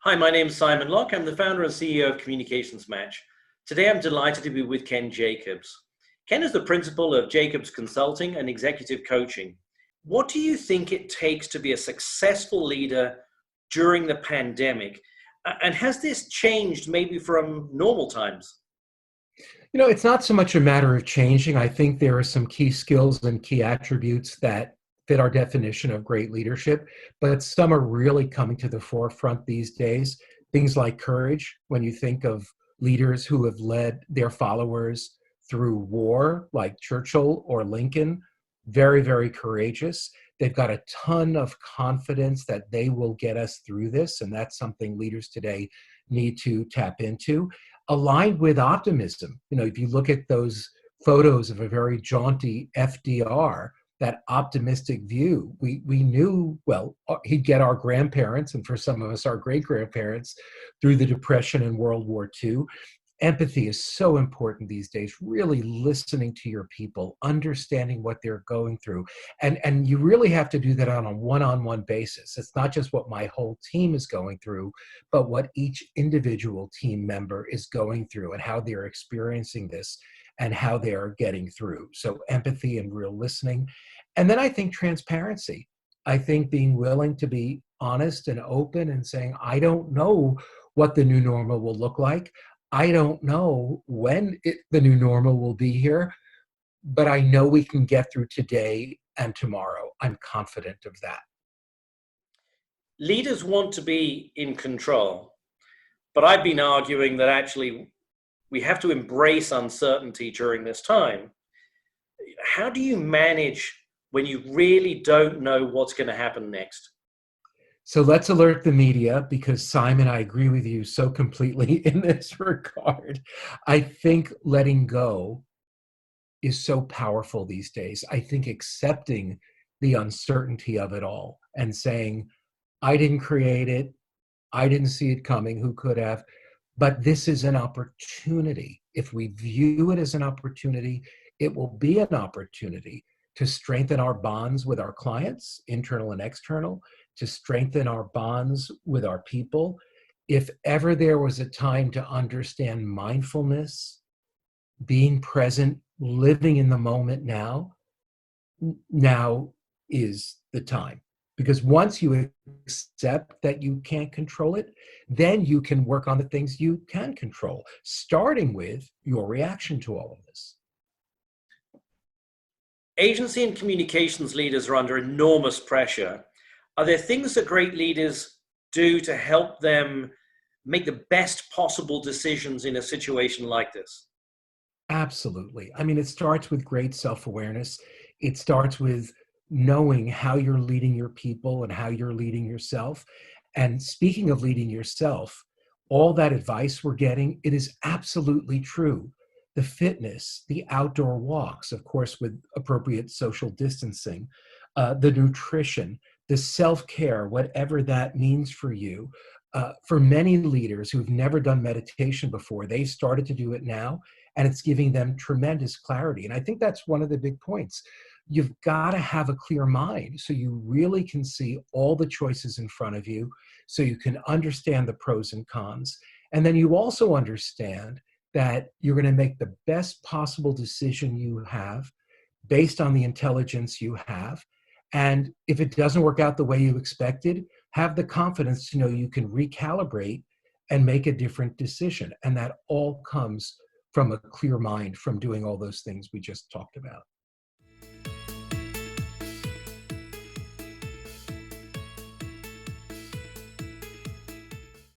Hi, my name is Simon Locke. I'm the founder and CEO of Communications Match. Today, I'm delighted to be with Ken Jacobs. Ken is the principal of Jacobs Consulting and Executive Coaching. What do you think it takes to be a successful leader during the pandemic? And has this changed maybe from normal times? It's not so much a matter of changing. I think there are some key skills and key attributes that fit our definition of great leadership, but some are really coming to the forefront these days. Things like courage, when you think of leaders who have led their followers through war, like Churchill or Lincoln, very, very courageous. They've got a ton of confidence that they will get us through this, and that's something leaders today need to tap into. Aligned with optimism. If you look at those photos of a very jaunty FDR, that optimistic view, we knew, well, he'd get our grandparents, and for some of us, our great-grandparents, through the Depression and World War II. Empathy is so important these days, really listening to your people, understanding what they're going through. And you really have to do that on a one-on-one basis. It's not just what my whole team is going through, but what each individual team member is going through and how they're experiencing this and how they're getting through. So empathy and real listening. And then I think transparency. I think being willing to be honest and open and saying, I don't know what the new normal will look like. I don't know when the new normal will be here, but I know we can get through today and tomorrow. I'm confident of that. Leaders want to be in control, but I've been arguing that actually we have to embrace uncertainty during this time. How do you manage when you really don't know what's going to happen next? So let's alert the media, because Simon, I agree with you so completely in this regard. I think letting go is so powerful these days. I think accepting the uncertainty of it all and saying, I didn't create it, I didn't see it coming, who could have? But this is an opportunity. If we view it as an opportunity, it will be an opportunity to strengthen our bonds with our clients, internal and external, to strengthen our bonds with our people. If ever there was a time to understand mindfulness, being present, living in the moment now is the time. Because once you accept that you can't control it, then you can work on the things you can control, starting with your reaction to all of this. Agency and communications leaders are under enormous pressure. Are there things that great leaders do to help them make the best possible decisions in a situation like this? Absolutely. I mean, it starts with great self-awareness. It starts with knowing how you're leading your people and how you're leading yourself. And speaking of leading yourself, all that advice we're getting, it is absolutely true. The fitness, the outdoor walks, of course, with appropriate social distancing, the nutrition, the self-care, whatever that means for you. For many leaders who've never done meditation before, they've started to do it now, and it's giving them tremendous clarity. And I think that's one of the big points. You've got to have a clear mind so you really can see all the choices in front of you, so you can understand the pros and cons. And then you also understand that you're going to make the best possible decision you have based on the intelligence you have. And if it doesn't work out the way you expected, have the confidence to know you can recalibrate and make a different decision. And that all comes from a clear mind from doing all those things we just talked about.